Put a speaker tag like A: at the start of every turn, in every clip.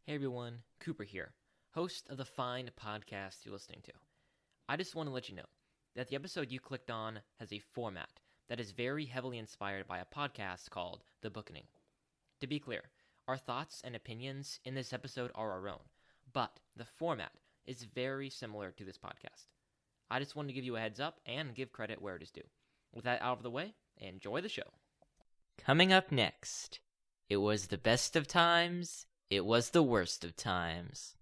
A: Hey everyone, Cooper here, host of the fine podcast you're listening to. I just want to let you know that the episode you clicked on has a format that is very heavily inspired by a podcast called The Bookening. To be clear, our thoughts and opinions in this episode are our own, but the format is very similar to this podcast. I just wanted to give you a heads up and give credit where it is due. With that out of the way, enjoy the show. Coming up next, it was the best of times, it was the worst of times.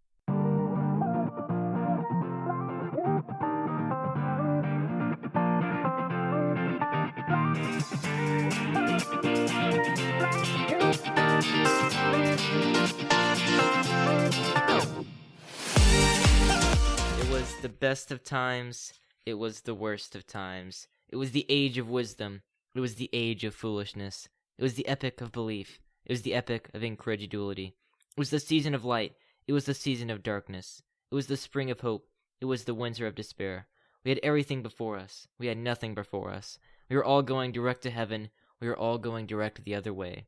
A: It was the best of times, it was the worst of times. It was the age of wisdom, it was the age of foolishness. It was the epic of belief, it was the epic of incredulity. It was the season of light, it was the season of darkness. It was the spring of hope, it was the winter of despair. We had everything before us, we had nothing before us. We were all going direct to heaven, we were all going direct the other way.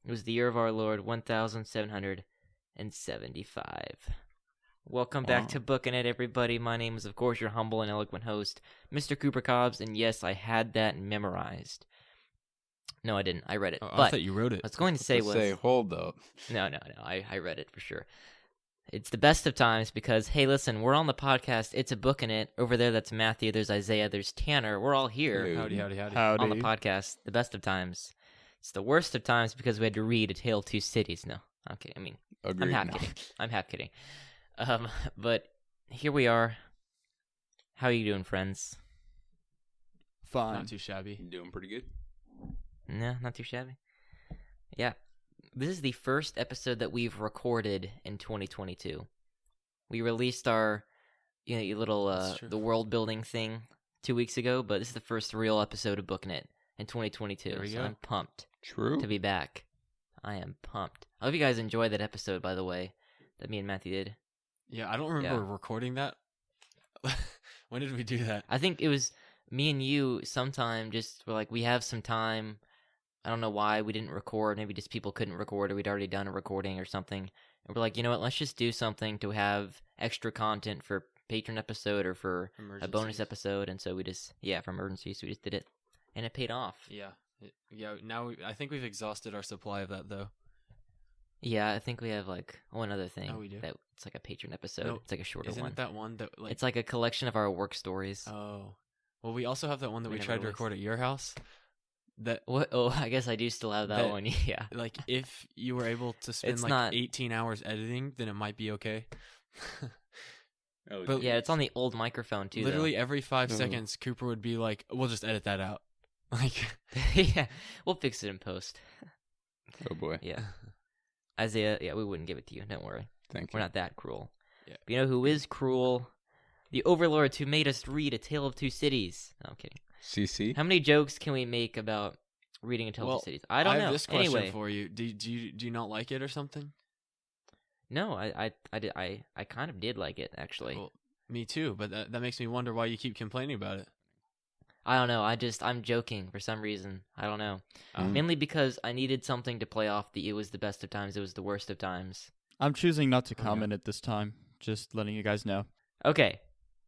A: It was the year of our Lord, 1775. Welcome back to Booking It, everybody. My name is, of course, your humble and eloquent host, Mr. Cooper Cobbs, and yes, I had that memorized. No, I didn't. I read it.
B: Oh,
A: but
B: I thought you wrote it.
A: I was going to say was...
C: hold up.
A: No. I read it for sure. It's the best of times because, hey, listen, we're on the podcast. It's a Booking It. Over there, that's Matthew. There's Isaiah. There's Tanner. We're all here.
C: Hey.
B: Howdy.
A: On the podcast. The best of times. It's the worst of times because we had to read A Tale of Two Cities. No. Okay, I mean,
C: Agreed.
A: I'm half kidding. But here we are. How are you doing, friends?
B: Fine. Not too shabby.
C: Doing pretty good.
A: No, not too shabby. Yeah. This is the first episode that we've recorded in 2022. We released our little the world building thing 2 weeks ago, but this is the first real episode of Booking It in 2022.
B: There we
A: so
B: go.
A: I'm pumped
C: True.
A: to be back. I am pumped. I hope you guys enjoyed that episode, by the way, that me and Matthew did.
B: Yeah, I don't remember recording that. When did we do that?
A: I think it was me and you sometime just were like, we have some time. I don't know why we didn't record. Maybe just people couldn't record or we'd already done a recording or something. And we're like, you know what, let's just do something to have extra content for patron episode or for a bonus episode. And so we just, for emergencies, we just did it. And it paid off.
B: Yeah. Now I think we've exhausted our supply of that, though.
A: Yeah, I think we have like one other thing.
B: Oh, we do?
A: That it's like a patron episode.
B: No,
A: it's like a shorter
B: Isn't
A: one.
B: it that one that like...
A: It's like a collection of our work stories.
B: Oh. Well, we also have that one that we
A: never
B: tried to
A: released.
B: record at your house. That
A: What? Oh, I guess I do still have that one. Yeah.
B: like if you were able to spend
A: It's
B: like
A: not-
B: 18 hours editing, then it might be okay.
C: Oh,
B: But-
A: Yeah, it's on the old microphone too.
B: Literally every 5
C: Oh.
B: seconds, Cooper would be like, "We'll just edit that out." Like,
A: Yeah, we'll fix it in post.
C: Oh boy.
A: Yeah. Isaiah, we wouldn't give it to you. Don't worry.
C: Thank
A: We're
C: you.
A: not that cruel.
B: Yeah.
A: But you know who is cruel? The overlords who made us read A Tale of Two Cities. No, I'm kidding.
C: CC.
A: How many jokes can we make about reading A Tale of Two Cities? I don't know.
B: have this question
A: Anyway,
B: for you. Do you not like it or something?
A: no, I kind of did like it actually.
B: Well, me too, but that makes me wonder why you keep complaining about it.
A: I don't know. I'm joking for some reason. I don't know.
C: Mm.
A: Mainly because I needed something to play off the it was the best of times, it was the worst of times.
D: I'm choosing not to
B: Oh, yeah.
D: comment at this time. Just letting you guys know.
A: Okay,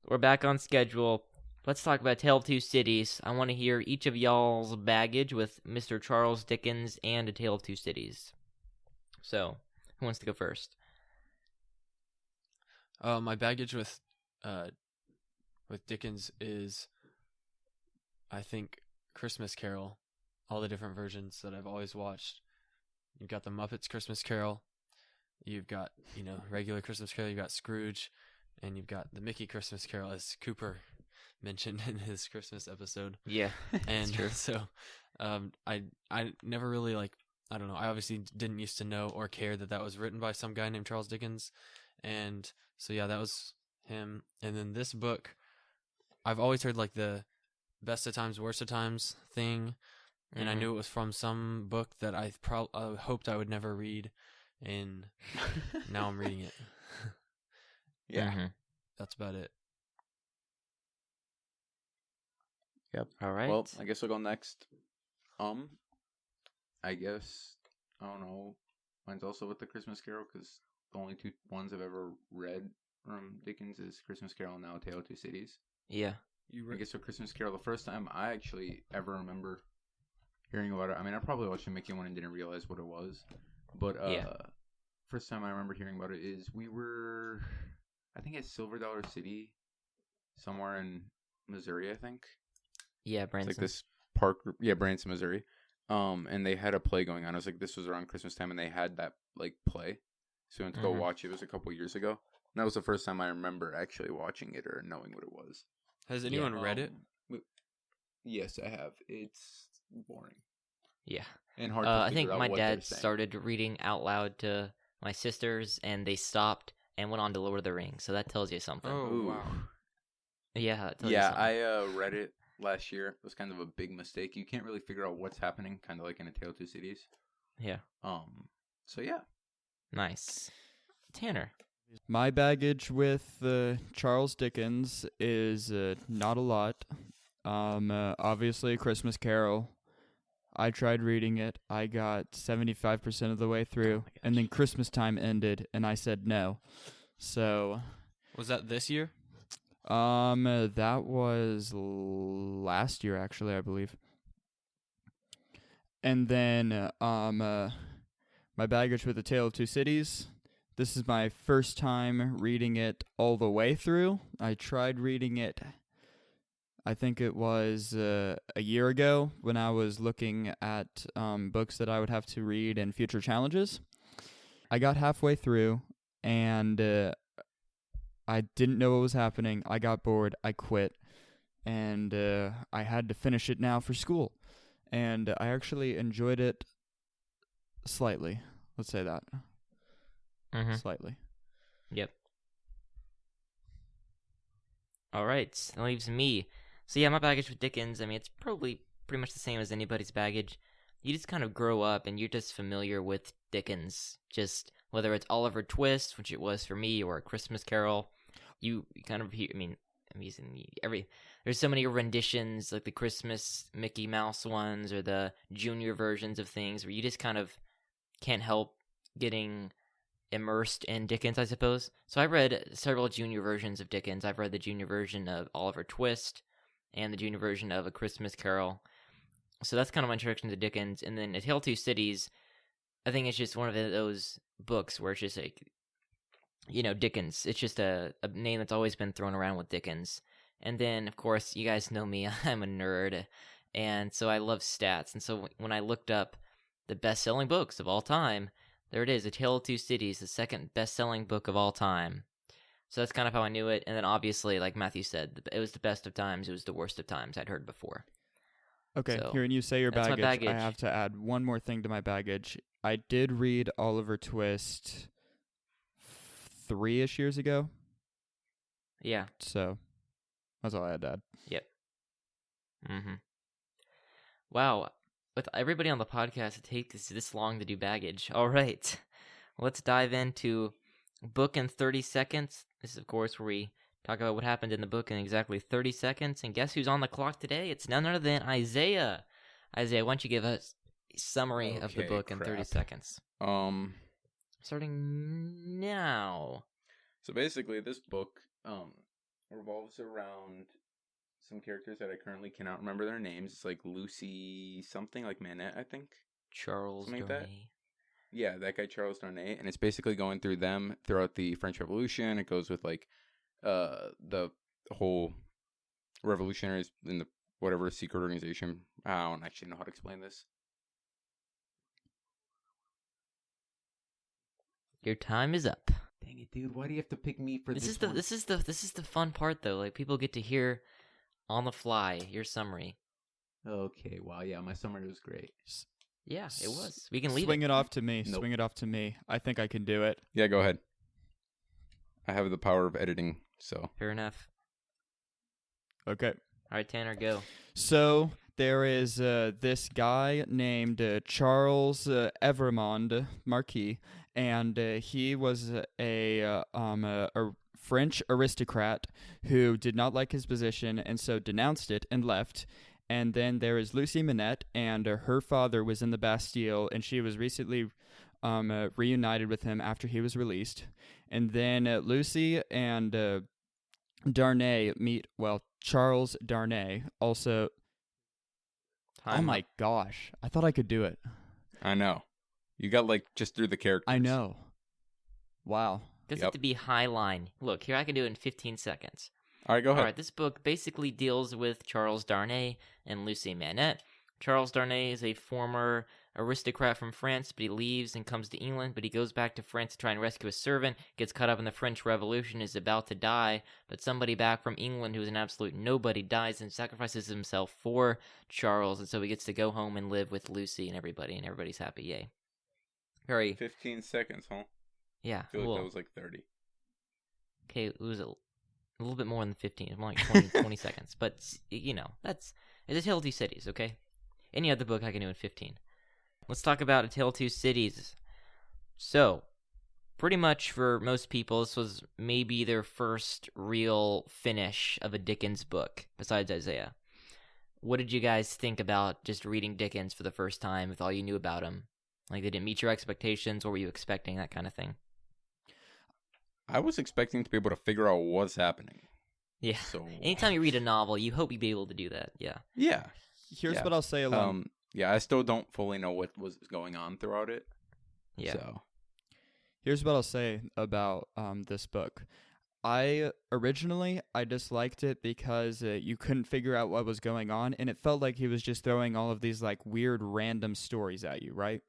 A: we're back on schedule. Let's talk about Tale of Two Cities. I want to hear each of y'all's baggage with Mr. Charles Dickens and A Tale of Two Cities. So, who wants to go first?
B: My baggage with Dickens is, I think, Christmas Carol. All the different versions that I've always watched. You've got the Muppets Christmas Carol. You've got, regular Christmas Carol. You've got Scrooge. And you've got the Mickey Christmas Carol, as Cooper mentioned in his Christmas episode.
A: Yeah,
B: And
A: true.
B: so I never really, I don't know, I obviously didn't used to know or care that was written by some guy named Charles Dickens. And so, that was him. And then this book, I've always heard, the best of times, worst of times thing. And I
A: Mhm.
B: knew it was from some book that I hoped I would never read. And now I'm reading it.
C: Yeah.
A: Mhm.
B: That's about it.
C: Yep.
A: All right.
C: Well, I guess I'll go next. I guess I don't know. Mine's also with the Christmas Carol because
E: the only two ones I've ever read from Dickens is Christmas Carol and now A Tale of Two Cities.
A: Yeah.
E: I guess so. Christmas Carol, the first time I actually ever remember hearing about it. I mean, I probably watched it Mickey one and didn't realize what it was, but first time I remember hearing about it is we were, I think, at Silver Dollar City, somewhere in Missouri, I think.
A: Yeah,
E: It's
A: Branson.
E: like this park, Branson, Missouri. And they had a play going on. It was like this was around Christmas time, and they had that like play. So we went to go watch it. It was a couple years ago. And that was the first time I remember actually watching it or knowing what it was.
B: Has anyone read it?
E: Yes, I have. It's boring
A: Yeah.
E: and hard to
A: I
E: figure
A: think
E: out
A: my
E: what
A: dad
E: they're saying.
A: started reading out loud to my sisters, and they stopped and went on to Lord of the Rings. So that tells you something.
B: Oh,
E: Ooh.
B: wow.
A: Yeah, it tells you
E: Yeah,
A: something.
E: I read it last year. It was kind of a big mistake. You can't really figure out what's happening, kind of like in A Tale of Two Cities.
A: Yeah.
E: So yeah.
A: Nice. Tanner.
D: My baggage with Charles Dickens is not a lot. Obviously, Christmas Carol. I tried reading it. I got 75% of the way through, and then Christmas time ended, and I said no. So,
B: Was that this year?
D: that was last year, actually, I believe. And then, my baggage with A Tale of Two Cities. This is my first time reading it all the way through. I tried reading it, I think it was a year ago when I was looking at books that I would have to read in future challenges. I got halfway through, and I didn't know what was happening. I got bored. I quit, and I had to finish it now for school. And I actually enjoyed it slightly. Let's say that.
A: Mm-hmm.
D: Slightly.
A: Yep. All right. That leaves me. So yeah, my baggage with Dickens, I mean, it's probably pretty much the same as anybody's baggage. You just kind of grow up and you're just familiar with Dickens. Just whether it's Oliver Twist, which it was for me, or A Christmas Carol, you kind of hear, I mean, I'm using there's so many renditions, like the Christmas Mickey Mouse ones or the junior versions of things, where you just kind of can't help getting immersed in Dickens, I suppose. So I read several junior versions of Dickens. I've read the junior version of Oliver Twist and the junior version of A Christmas Carol. So that's kind of my introduction to Dickens. And then A Tale of Two Cities, I think it's just one of those books where it's just like, you know, Dickens. It's just a name that's always been thrown around with Dickens. And then, of course, you guys know me. I'm a nerd. And so I love stats. And so when I looked up the best-selling books of all time, there it is, A Tale of Two Cities, the second best-selling book of all time. So that's kind of how I knew it. And then obviously, like Matthew said, it was the best of times. It was the worst of times I'd heard before.
D: Okay,
A: So,
D: hearing you say your
A: that's my
D: baggage, I
A: baggage.
D: have to add one more thing to my baggage. I did read Oliver Twist 3-ish years ago,
A: Yeah.
D: so that's all I had to add.
A: Yep. Mm-hmm. Wow. With everybody on the podcast, it takes this long to do baggage. All right. Let's dive into Book in 30 Seconds. This is, of course, where we talk about what happened in the book in exactly 30 seconds. And guess who's on the clock today? It's none other than Isaiah. Isaiah, why don't you give us a summary of the
E: Okay,
A: book in 30
E: crap.
A: seconds? Starting now.
E: So basically, this book revolves around some characters that I currently cannot remember their names. It's like Lucy something, like Manette, I think.
A: Charles
E: Something like that?
A: Darnay.
E: Yeah, that guy Charles Darnay, and it's basically going through them throughout the French Revolution. It goes with like the whole revolutionaries in the whatever secret organization. I don't actually know how to explain this.
A: Your time is up.
E: Dang it, dude! Why do you have to pick me for
A: This
E: this?
A: is the fun part though. Like people get to hear on the fly your summary.
E: Okay, wow, yeah, my summary was great.
A: Yeah, it was. We can leave
D: Swing
A: it.
D: it off to me.
E: Nope.
D: Swing it off to me. I think I can do it.
E: Yeah, go ahead. I have the power of editing, so.
A: Fair enough.
D: Okay.
A: All right, Tanner, go.
D: So there is this guy named Charles Evrémonde Marquis, and he was a French aristocrat who did not like his position and so denounced it and left. And then there is Lucy Manette, and her father was in the Bastille, and she was recently reunited with him after he was released. And then Lucy and Darnay meet, Charles Darnay also. Oh my gosh. I thought I could do it.
C: I know. You got just through the characters.
D: I know. Wow.
A: Doesn't have to be high line. Look, here I can do it in 15 seconds.
C: All right, go ahead.
A: All right, this book basically deals with Charles Darnay and Lucy Manette. Charles Darnay is a former aristocrat from France, but he leaves and comes to England, but he goes back to France to try and rescue a servant, gets caught up in the French Revolution, is about to die, but somebody back from England who's an absolute nobody dies and sacrifices himself for Charles, and so he gets to go home and live with Lucy and everybody's happy, yay. Very...
C: 15 seconds, huh?
A: Yeah.
C: I feel like that was 30.
A: Okay, it was a little bit more than 15. It's more like 20 seconds. But, it's A Tale of Two Cities, okay? Any other book I can do in 15. Let's talk about A Tale of Two Cities. So, pretty much for most people, this was maybe their first real finish of a Dickens book, besides Isaiah. What did you guys think about just reading Dickens for the first time with all you knew about him? Like, they didn't meet your expectations, or were you expecting that kind of thing?
C: I was expecting to be able to figure out what's happening.
A: Yeah.
C: So
A: anytime you read a novel, you hope you'd be able to do that. Yeah.
C: Yeah.
D: Here's what I'll say along.
C: Yeah, I still don't fully know what was going on throughout it.
A: Yeah.
C: So.
D: Here's what I'll say about this book. I disliked it because you couldn't figure out what was going on, and it felt like he was just throwing all of these weird random stories at you, right?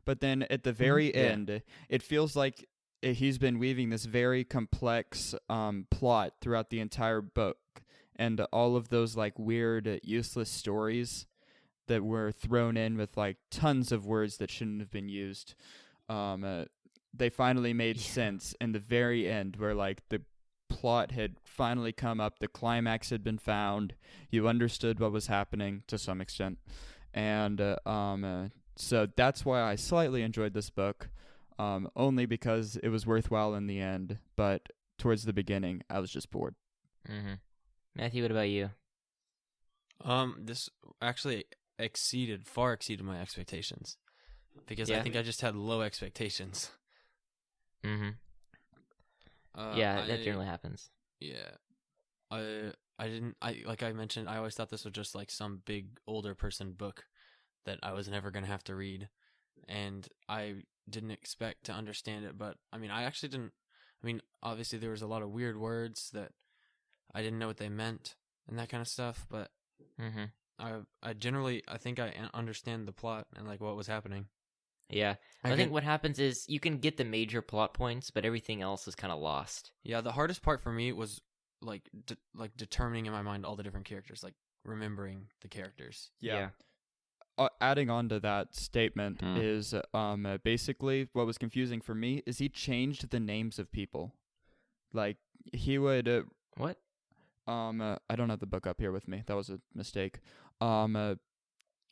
D: But then at the very end, it feels like he's been weaving this very complex plot throughout the entire book, and all of those weird, useless stories that were thrown in with tons of words that shouldn't have been used. They finally made sense in the very end, where the plot had finally come up, the climax had been found, you understood what was happening to some extent, and so that's why I slightly enjoyed this book. Only because it was worthwhile in the end, but towards the beginning, I was just bored.
A: Mm-hmm. Matthew, what about you?
B: This actually far exceeded my expectations, because I think I just had low expectations.
A: Mm-hmm. That generally happens.
B: Yeah. Like I mentioned, I always thought this was just some big older person book that I was never going to have to read, and I didn't expect to understand it, but I actually didn't. Obviously there was a lot of weird words that I didn't know what they meant and that kind of stuff, but I generally think I understand the plot and what was happening.
A: Yeah, I think what happens is you can get the major plot points, but everything else is kind of lost.
B: Yeah, the hardest part for me was determining in my mind all the different characters, remembering the characters.
D: Yeah. Adding on to that statement is basically what was confusing for me is he changed the names of people. He would
A: what?
D: I don't have the book up here with me. That was a mistake.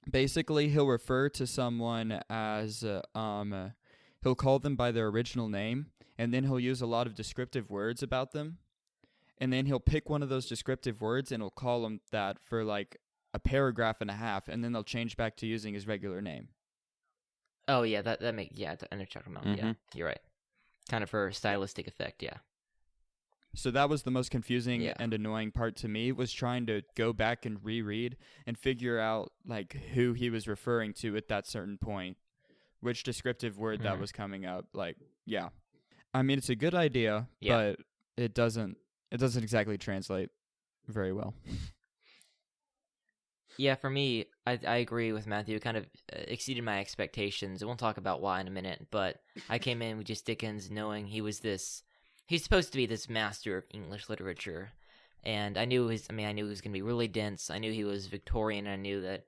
D: Basically he'll refer to someone as he'll call them by their original name, and then he'll use a lot of descriptive words about them. And then he'll pick one of those descriptive words and he'll call them that for a paragraph and a half, and then they'll change back to using his regular name.
A: Oh yeah, that makes I know what you're talking about. Yeah, you're right. Kind of for stylistic effect, yeah.
D: So that was the most confusing and annoying part to me, was trying to go back and reread and figure out who he was referring to at that certain point, which descriptive word that was coming up. It's a good idea, but it doesn't exactly translate very well.
A: Yeah, for me, I agree with Matthew. It kind of exceeded my expectations. I won't talk about why in a minute, but I came in with just Dickens knowing he's supposed to be this master of English literature. And I knew I knew he was going to be really dense. I knew he was Victorian. I knew that,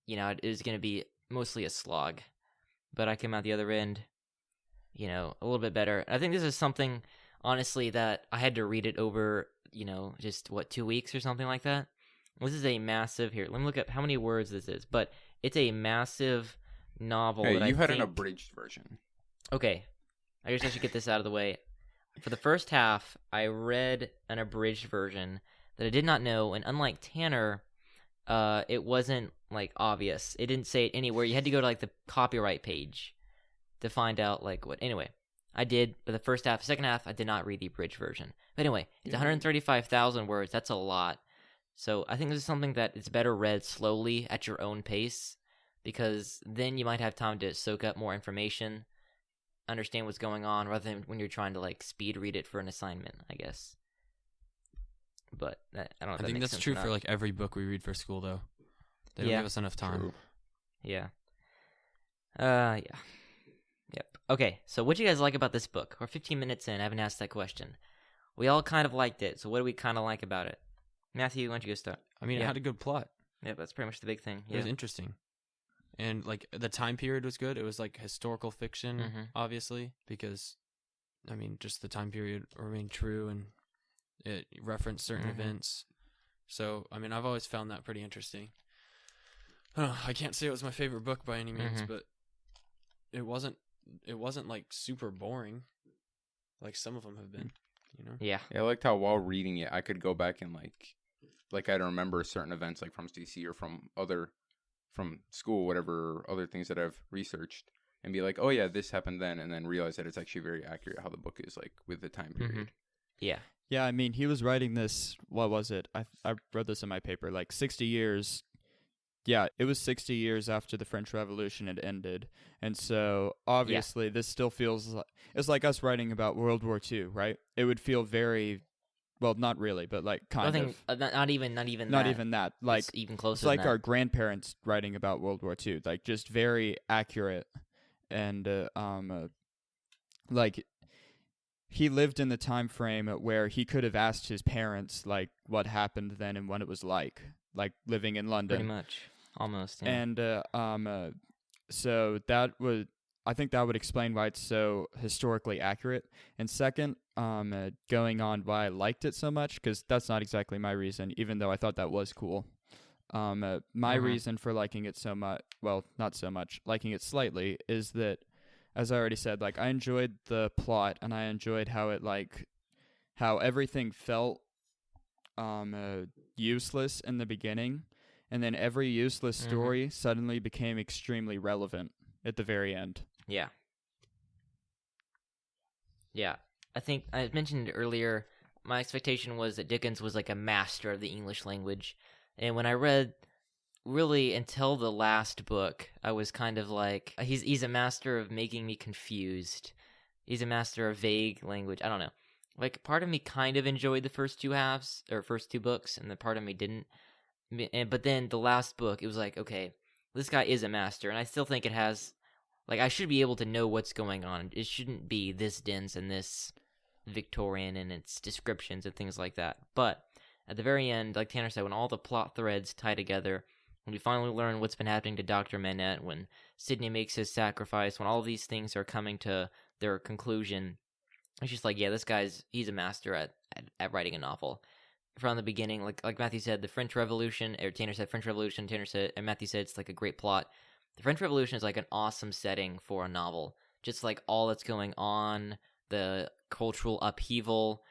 A: it was going to be mostly a slog. But I came out the other end, a little bit better. I think this is something, honestly, that I had to read it over, just 2 weeks or something like that. This is a massive, here, let me look up how many words this is, but it's a massive novel.
C: Hey, you had an abridged version.
A: Okay, I guess I should get this out of the way. For the first half, I read an abridged version that I did not know, and unlike Tanner, it wasn't, obvious. It didn't say it anywhere. You had to go to, the copyright page to find out like what. Anyway, I did, but the first half, second half, I did not read the abridged version. But anyway, it's 135,000 words. That's a lot. So I think this is something that it's better read slowly at your own pace, because then you might have time to soak up more information, understand what's going on, rather than when you're trying to like speed read it for an assignment, I guess. But I don't know if that
B: I think
A: makes
B: that's
A: sense
B: true
A: or not.
B: for like every book we read for school, though. They don't
A: Yeah.
B: give us enough time.
C: True.
A: Yeah. Yeah. Yep. Okay, so what do you guys like about this book? We're 15 minutes in, I haven't asked that question. We all kind of liked it, so what do we kind of like about it? Matthew, why don't you go start?
B: I mean,
A: Yeah.
B: it had a good plot.
A: Yeah, that's pretty much the big thing.
B: It
A: Yeah.
B: was interesting. And like the time period was good. It was like historical fiction,
A: Mhm.
B: obviously, because I mean, just the time period remained true and it referenced certain
A: Mhm.
B: events. So, I mean, I've always found that pretty interesting. I can't say it was my favorite book by any means,
A: Mhm.
B: but it wasn't like super boring like some of them have been, you know.
A: Yeah.
C: Yeah, I liked how while reading it, I could go back and like I'd remember certain events like from CC or from school, whatever other things that I've researched, and be like, oh yeah, this happened then, and then realize that it's actually very accurate how the book is like with the time period.
A: Yeah.
D: Yeah, I mean, he was writing this, what was it? I wrote this in my paper, like 60 years. Yeah, it was 60 years after the French Revolution had ended. And so, obviously, this still feels like, it's like us writing about World War II, right? It would feel very, well, not really, but like kind
A: Nothing.
D: of.
A: Not even.
D: Not
A: that.
D: even that. Like,
A: It's even closer.
D: it's like
A: than that.
D: our grandparents writing about World War II, like just very accurate, and like he lived in the time frame where he could have asked his parents like what happened then and what it was like living in London,
A: Pretty much. Almost. Yeah.
D: and so that would. I think that would explain why it's so historically accurate. And second, going on why I liked it so much, because that's not exactly my reason, even though I thought that was cool. My reason for liking it so much, well, not so much, liking it slightly, is that, as I already said, like I enjoyed the plot and I enjoyed how it how everything felt useless in the beginning, and then every useless story suddenly became extremely relevant at the very end.
A: Yeah. Yeah. I think I mentioned it earlier, my expectation was that Dickens was like a master of the English language. And when I read really until the last book, I was kind of like, he's a master of making me confused. He's a master of vague language. I don't know. Like, part of me kind of enjoyed the first two halves, or first two books, and the part of me didn't. But then the last book, it was like, okay, this guy is a master, and I still think it has, like, I should be able to know what's going on. It shouldn't be this dense and this Victorian in its descriptions and things like that. But at the very end, like Tanner said, when all the plot threads tie together, when we finally learn what's been happening to Dr. Manette, when Sidney makes his sacrifice, when all these things are coming to their conclusion, it's just like, yeah, he's a master at writing a novel. From the beginning, like Matthew said, the French Revolution, or Tanner said French Revolution, and Matthew said it's like a great plot. The French Revolution is like an awesome setting for a novel. Just like all that's going on, the cultural upheaval,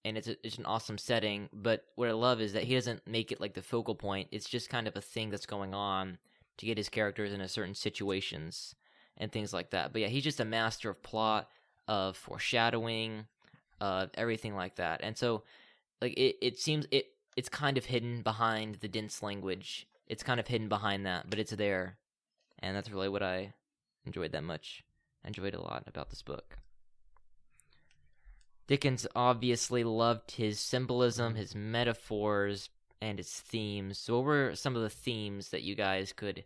A: and it's an awesome setting. But what I love is that he doesn't make it like the focal point. It's just kind of a thing that's going on to get his characters into certain situations and things like that. But yeah, he's just a master of plot, of foreshadowing, of everything like that. And so, like, it seems it's kind of hidden behind the dense language. It's kind of hidden behind that, but it's there. And that's really what I enjoyed that much. I enjoyed a lot about this book. Dickens obviously loved his symbolism, his metaphors, and his themes. So what were some of the themes that you guys could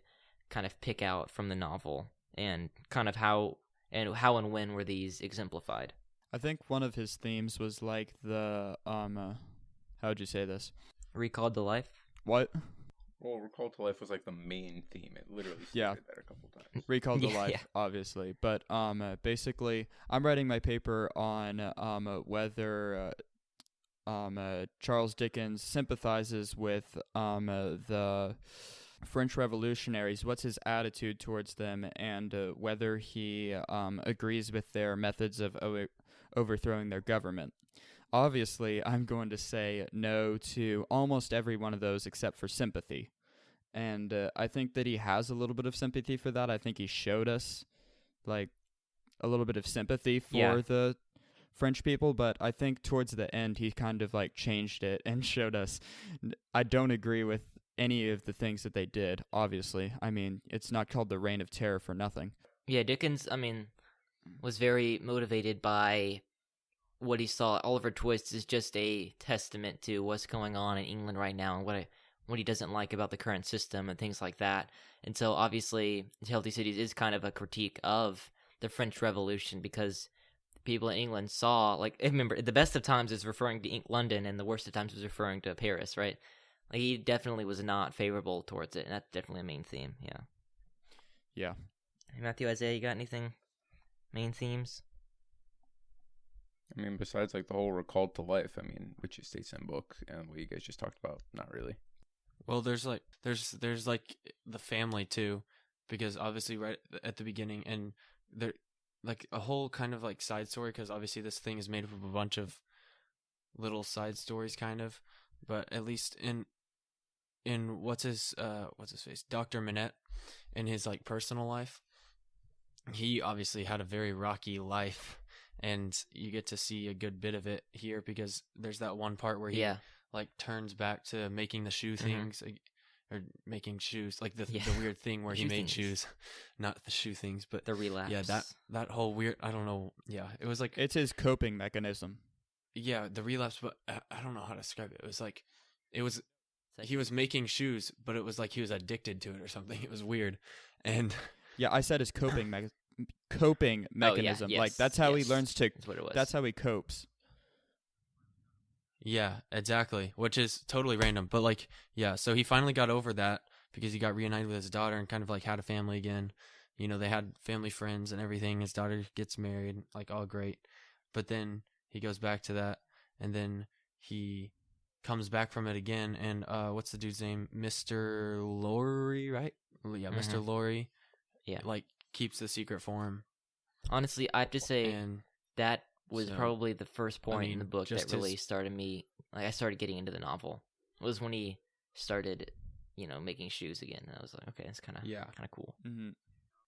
A: kind of pick out from the novel? And kind of how and when were these exemplified?
D: I think one of his themes was like the how would you say this?
A: Recalled to life?
D: What?
C: Well, Recall to Life was like the main theme. It literally stated
D: Yeah.
C: that a couple times.
D: Recalled to
A: Yeah,
D: life,
A: yeah.
D: obviously. But basically, I'm writing my paper on whether Charles Dickens sympathizes with the French revolutionaries. What's his attitude towards them, and whether he agrees with their methods of overthrowing their government. Obviously, I'm going to say no to almost every one of those except for sympathy. And I think that he has a little bit of sympathy for that. I think he showed us, like, a little bit of sympathy for
A: Yeah.
D: the French people, but I think towards the end he kind of like changed it and showed us. I don't agree with any of the things that they did, obviously. I mean, it's not called the Reign of Terror for nothing.
A: Yeah, Dickens, I mean, was very motivated by what he saw. Oliver Twist is just a testament to what's going on in England right now and what he doesn't like about the current system and things like that. And so obviously, Healthy Cities is kind of a critique of the French Revolution because people in England saw, like, remember, the best of times is referring to London and the worst of times was referring to Paris, right? Like, he definitely was not favorable towards it, and that's definitely a main theme, yeah.
D: Yeah.
A: Hey, Matthew, Isaiah, you got anything? Main themes?
C: I mean, besides like the whole recalled to life, I mean, which is states in book and what you guys just talked about, not really.
B: Well, there's like the family too, because obviously right at the beginning, and there like a whole kind of like side story, because obviously this thing is made up of a bunch of little side stories, kind of. But at least in what's his face, Dr. Manette, in his like personal life, he obviously had a very rocky life, and you get to see a good bit of it here because there's that one part where he like turns back to making the shoe things, or making shoes, like the weird thing where he made shoes, not the shoe things, but
A: the relapse.
B: Yeah, that whole weird, I don't know. Yeah, it was like
D: It's his coping mechanism.
B: Yeah, the relapse, but I don't know how to describe it. It was like he was making shoes, but it was like he was addicted to it or something. It was weird, and
D: Yeah, I said his coping mechanism.
A: yes,
D: like that's how he learns to.
A: That's what it was.
D: That's how he copes.
B: yeah, exactly. Which is totally random, but like, yeah. So he finally got over that because he got reunited with his daughter and kind of like had a family again. You know, they had family friends and everything. His daughter gets married, like all great, but then he goes back to that, and then he comes back from it again. And what's the dude's name? Mr. Lorry, right? Yeah, Mr. Lorry.
A: Yeah,
B: like keeps the secret for him.
A: Honestly, I have to say
B: And
A: that was probably the first point in the book
B: just
A: that really started me. Like, I started getting into the novel. It was when he started, making shoes again. And I was like, okay, it's kind of cool.
D: Mm-hmm.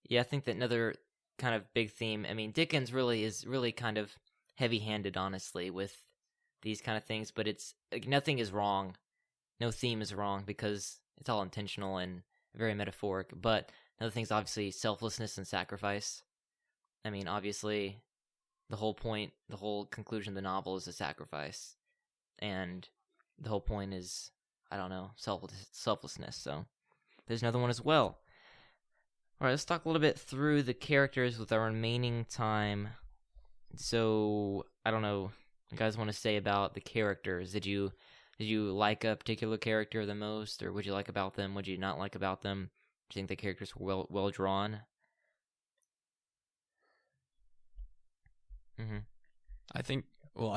A: Yeah, I think that another kind of big theme. I mean, Dickens is really kind of heavy-handed, honestly, with these kind of things. But it's like nothing is wrong. No theme is wrong because it's all intentional and very metaphoric. But another thing is obviously selflessness and sacrifice. I mean, obviously, the whole conclusion of the novel is a sacrifice. And the whole point is, I don't know, selflessness. So there's another one as well. All right, let's talk a little bit through the characters with our remaining time. So, I don't know, you guys want to say about the characters? Did you like a particular character the most, or what you like about them? What did you not like about them? Do you think the characters were well drawn? Mm-hmm.
B: I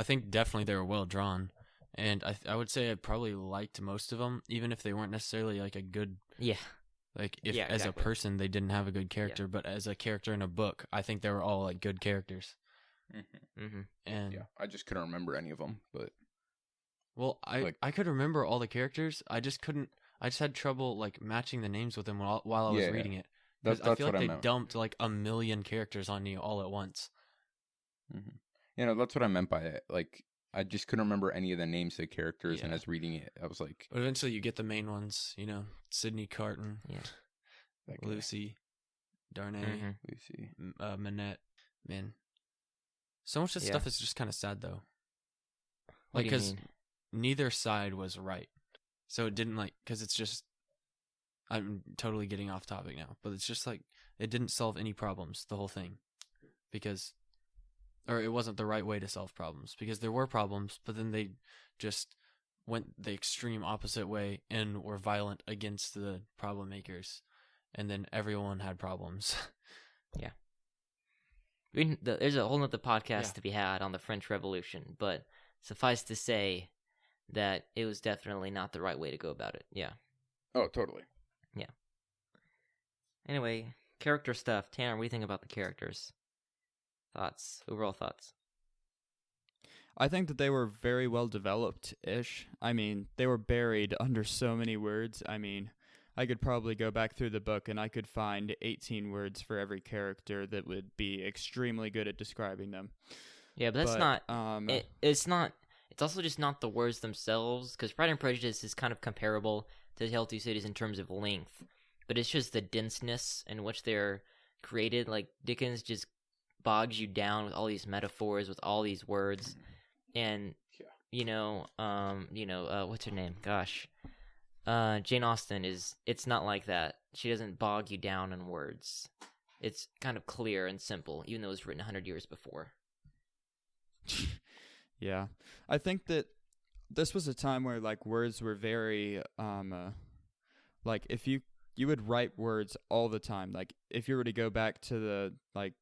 B: think definitely they were well drawn, and I would say I probably liked most of them, even if they weren't necessarily like a good.
A: Yeah.
B: Like if as a person they didn't have a good character, but as a character in a book, I think they were all like good characters.
C: Mm-hmm.
A: Mm-hmm.
B: And
C: Yeah, I just couldn't remember any of them, but
B: well, I could remember all the characters. I just had trouble like matching the names with them while I was reading it.
C: That's
B: I feel like
C: what I
B: they
C: meant.
B: dumped like a million characters on you all at once.
C: Mm-hmm. That's what I meant by it. Like, I just couldn't remember any of the names of the characters, and as reading it, I was like...
B: But eventually you get the main ones, Sidney Carton,
C: that guy.
B: Lucy, Darnay,
C: Lucy.
B: Manette. Man. So much of stuff is just kind of sad, though.
A: What
B: Like,
A: do you
B: because
A: mean?
B: neither side was right. So it didn't, like... Because it's just... I'm totally getting off topic now. But it's just, like... It didn't solve any problems, the whole thing. Because... Or it wasn't the right way to solve problems, because there were problems, but then they just went the extreme opposite way and were violent against the problem makers, and then everyone had problems.
A: Yeah. There's a whole nother podcast to be had on the French Revolution, but suffice to say that it was definitely not the right way to go about it. Yeah.
C: Oh, totally.
A: Yeah. Anyway, character stuff. Tanner, what do you think about the characters? Overall thoughts.
D: I think that they were very well developed-ish. I mean, they were buried under so many words. I mean, I could probably go back through the book and I could find 18 words for every character that would be extremely good at describing them.
A: Yeah, but that's not. It's not. It's also just not the words themselves, because Pride and Prejudice is kind of comparable to Tale of Two Cities in terms of length, but it's just the denseness in which they're created. Like Dickens just bogs you down with all these metaphors, with all these words, and what's her name? Gosh, Jane Austen is. It's not like that. She doesn't bog you down in words. It's kind of clear and simple, even though it was written 100 years before.
D: Yeah, I think that this was a time where like words were very like if you would write words all the time. Like if you were to go back to the like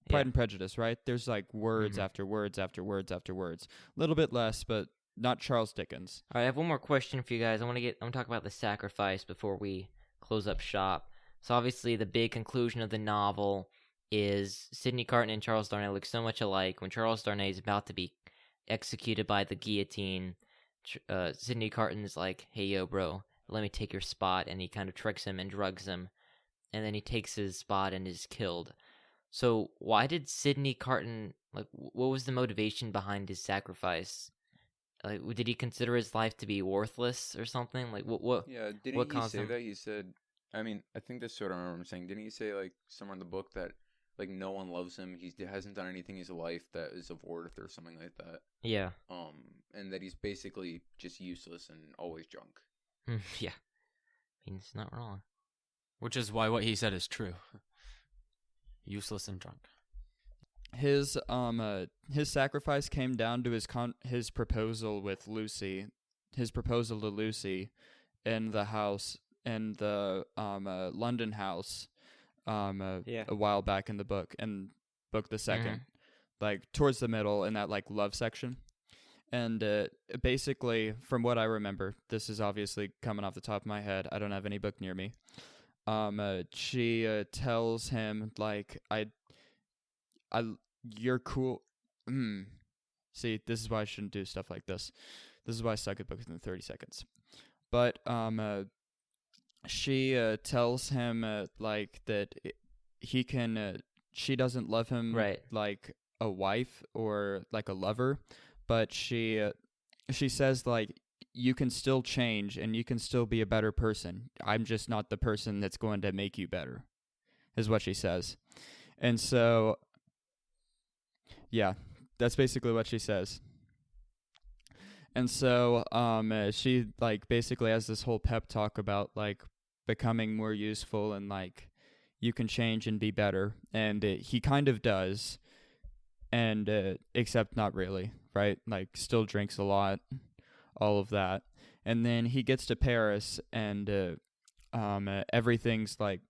D: Pride and Prejudice, right? There's like words after words after words after words. A little bit less, but not Charles Dickens.
A: All right, I have one more question for you guys. I'm gonna talk about the sacrifice before we close up shop. So obviously the big conclusion of the novel is Sidney Carton and Charles Darnay look so much alike. When Charles Darnay is about to be executed by the guillotine, Sidney Carton's like, "Hey, yo, bro, let me take your spot," and he kind of tricks him and drugs him, and then he takes his spot and is killed. So why did Sidney Carton, like, what was the motivation behind his sacrifice? Like, did he consider his life to be worthless or something? Like, what?
C: Yeah, didn't
A: what
C: he
A: caused
C: say
A: him?
C: that? He said, I mean, I think that's what I remember him saying. Didn't he say, like, somewhere in the book that, like, no one loves him, he hasn't done anything in his life that is of worth or something like that?
A: Yeah.
C: And that he's basically just useless and always drunk.
A: Yeah. I mean, it's not wrong.
B: Which is why what he said is true. Useless and drunk.
D: His sacrifice came down to his proposal with Lucy, his proposal to Lucy in the house, in the London house, a while back in the book, the second, like towards the middle in that like love section. And basically, from what I remember, this is obviously coming off the top of my head. I don't have any book near me. She tells him like, you're cool. See, this is why I shouldn't do stuff like this. This is why I suck at books in 30 seconds. But she tells him like that he can. She doesn't love him like a wife or like a lover, but she says like, you can still change and you can still be a better person. I'm just not the person that's going to make you better, is what she says. And so, yeah, that's basically what she says. And so, she like basically has this whole pep talk about like becoming more useful and like you can change and be better. And he kind of does, and except not really, right? Like still drinks a lot, all of that. And then he gets to Paris, and everything's like,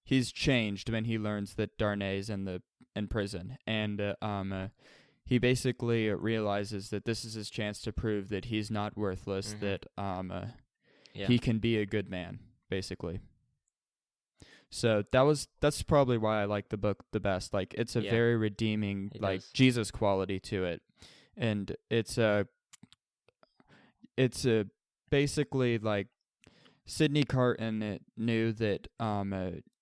D: he's changed when he learns that Darnay's in prison. And he basically realizes that this is his chance to prove that he's not worthless, that he can be a good man, basically. So that's probably why I like the book the best. Like it's a very redeeming, like Jesus quality to it. And it's basically like Sidney Carton knew that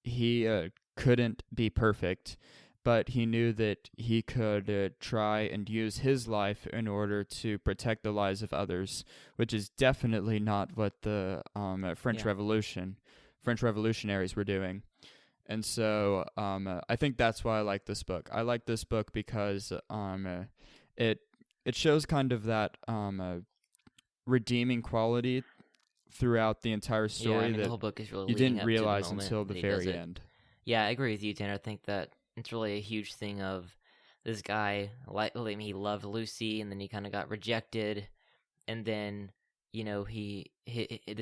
D: he couldn't be perfect, but he knew that he could try and use his life in order to protect the lives of others, which is definitely not what the French revolutionaries were doing. And so I think that's why I like this book. I like this book because it shows kind of that redeeming quality throughout the entire story
A: the whole book is really
D: you didn't realize until the very end.
A: Yeah, I agree with you, Tanner. I think that it's really a huge thing of this guy, he loved Lucy, and then he kind of got rejected, and then, the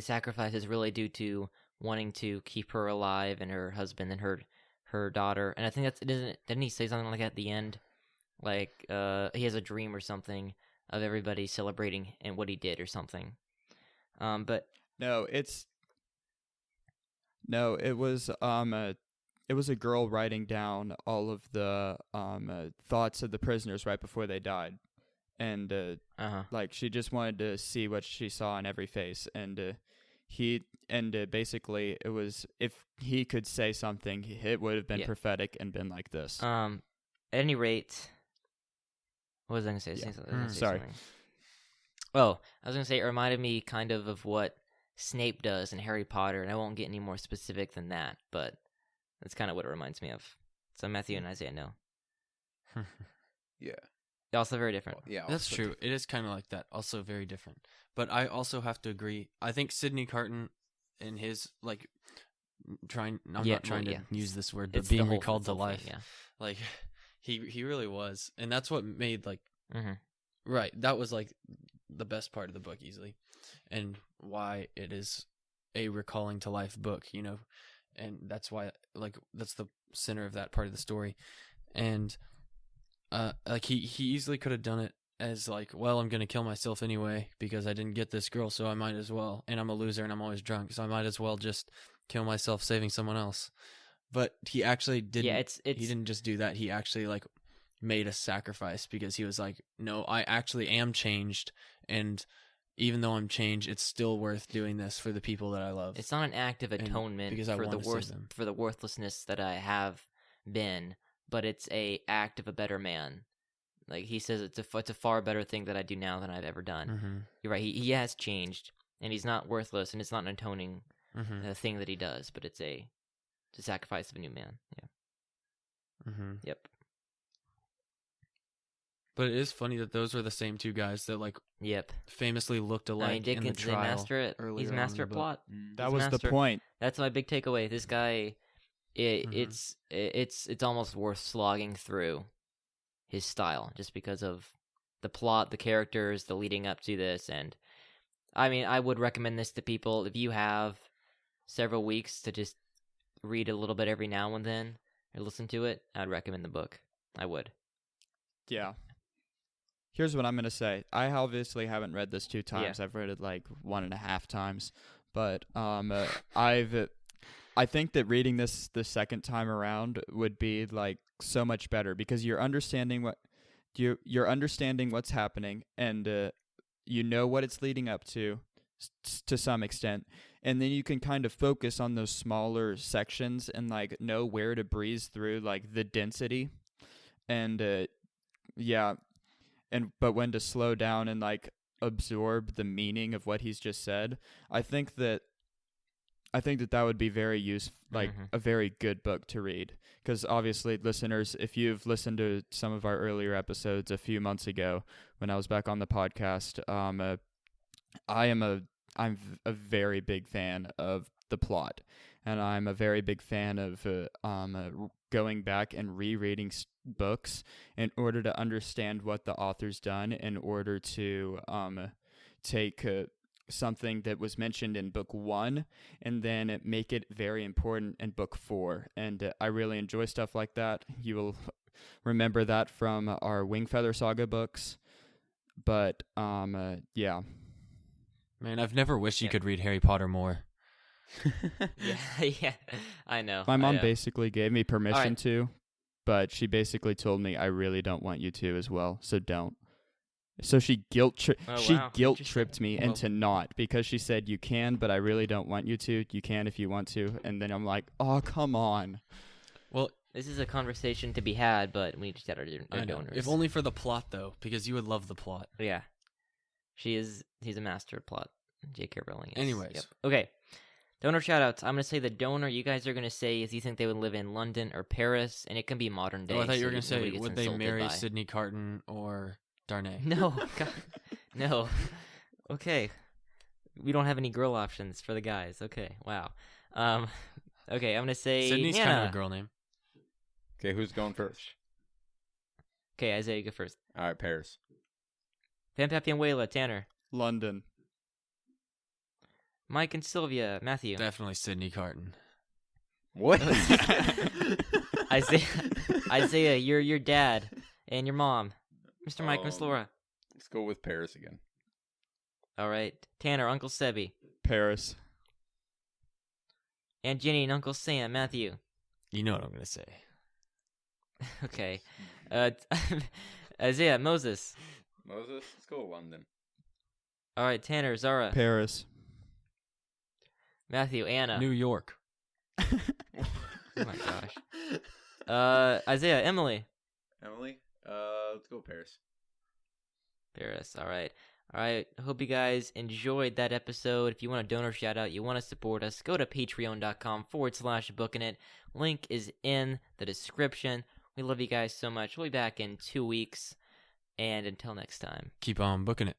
A: sacrifice is really due to wanting to keep her alive and her husband and her daughter. And I think didn't he say something like that at the end? Like, he has a dream or something of everybody celebrating and what he did or something. But
D: it was a girl writing down all of the thoughts of the prisoners right before they died, and like she just wanted to see what she saw in every face, and he basically it was, if he could say something, it would have been
A: Yeah.
D: prophetic and been like this.
A: At any rate, what was I gonna say?
D: Yeah.
A: I was gonna say
D: Sorry.
A: something. Oh, I was gonna say it reminded me kind of what Snape does in Harry Potter, and I won't get any more specific than that, but that's kind of what it reminds me of. So Matthew and Isaiah know.
C: Yeah.
A: They're also very different.
C: Yeah.
B: That's
C: also
B: true. It is kind of like that. Also very different. But I also have to agree. I think Sidney Carton in his like I'm
A: Yeah,
B: not trying
A: well,
B: to
A: yeah.
B: use this word, but
A: It's the
B: being
A: whole-
B: recalled
A: it's
B: to
A: the whole
B: life.
A: thing, yeah.
B: Like he really was. And that's what made like
A: Mm-hmm.
B: right, that was like the best part of the book easily. And why it is a recalling to life book, you know. And that's why like that's the center of that part of the story. And like he easily could have done it as like, well, I'm gonna kill myself anyway because I didn't get this girl, so I might as well. And I'm a loser and I'm always drunk, so I might as well just kill myself saving someone else. But he actually didn't.
A: Yeah, it's
B: He didn't just do that. He actually like made a sacrifice because he was like, no, I actually am changed, and even though I'm changed, it's still worth doing this for the people that I love.
A: It's not an act of
B: And
A: atonement
B: because I
A: for the
B: wanna save
A: worth
B: them.
A: for the worthlessness that I have been, but it's a act of a better man. Like he says, it's a far better thing that I do now than I've ever done.
B: Mm-hmm.
A: You're right. He has changed, and he's not worthless, and it's not an atoning
B: Mm-hmm.
A: thing that he does, but it's a sacrifice of a new man. Yeah.
B: Mm-hmm.
A: Yep.
B: But it is funny that those were the same two guys that like
A: Yep.
B: famously looked alike
A: I mean,
B: in the
A: Dickens, they
B: trial.
A: master it.
B: earlier
A: He's
B: on in
A: master
B: the
A: at
B: book.
A: plot.
D: That
A: He's
D: was the
A: master.
D: point.
A: That's my big takeaway. This guy,
B: Mhm.
A: it's almost worth slogging through his style just because of the plot, the characters, the leading up to this, and I mean, I would recommend this to people if you have several weeks to just read a little bit every now and then or listen to it. I'd recommend the book. I would.
D: Yeah. Here's what I'm gonna say. I obviously haven't read this 2 times. I've read it like 1.5 times. But I think that reading this the second time around would be like so much better because you're understanding what's happening, and you know what it's leading up to some extent, and then you can kind of focus on those smaller sections and like know where to breeze through like the density, and yeah, but when to slow down and like absorb the meaning of what he's just said. I think that would be very useful, like a very good book to read. Because obviously, listeners, if you've listened to some of our earlier episodes a few months ago when I was back on the podcast, I'm a very big fan of the plot, and I'm a very big fan of going back and rereading books in order to understand what the author's done, in order to take something that was mentioned in book 1 and then make it very important in book 4. And I really enjoy stuff like that. You will remember that from our Wingfeather Saga books. But yeah.
B: Man, I've never wished you could read Harry Potter more.
A: Yeah, I know.
D: My mom
A: I know.
D: basically gave me permission
A: Alright.
D: to, but she basically told me I really don't want you to as well, so don't. So she guilt
A: wow.
D: tripped me
B: Well-
D: into not, because she said you can, but I really don't want you to. You can if you want to. And then I'm like, oh, come on.
B: Well,
A: This is a conversation to be had, but we just got our
B: I know.
A: donors.
B: If only for the plot, though, because you would love the plot.
A: Yeah. He's a master at plot. J.K. Rowling is.
B: Anyways.
A: Yep. Okay. Donor shoutouts. I'm going to say the donor you guys are going to say is you think they would live in London or Paris, and it can be modern day.
B: Oh, I thought you
A: so
B: were going to
A: nobody
B: say,
A: gets
B: would they
A: insulted
B: marry
A: by-
B: Sidney Carton or Darnay?
A: No. God, no. Okay. We don't have any girl options for the guys. Okay. Wow. Okay, I'm going to say
B: Sydney's
A: Hannah.
B: kind of a girl name.
C: Okay, who's going first?
A: Okay, Isaiah, you go first.
C: All right, Paris.
A: Van Pappy and Wayla, Tanner.
D: London.
A: Mike and Sylvia, Matthew.
B: Definitely Sidney Carton.
C: What?
A: Isaiah, you're your dad and your mom. Mr. Mike, Miss Laura.
C: Let's go with Paris again.
A: All right. Tanner, Uncle Sebby.
D: Paris.
A: Aunt Jenny and Uncle Sam, Matthew.
B: You know what I'm going to say.
A: Okay. Isaiah, Moses.
C: Moses, let's go with London.
A: All right, Tanner, Zara.
D: Paris.
A: Matthew, Anna.
B: New York.
A: Oh my gosh. Isaiah, Emily.
E: Emily, let's go Paris.
A: Paris. All right. I hope you guys enjoyed that episode. If you want a donor shout out, you want to support us, go to patreon.com/bookinit. Link is in the description. We love you guys so much. We'll be back in 2 weeks. And until next time.
B: Keep on booking it.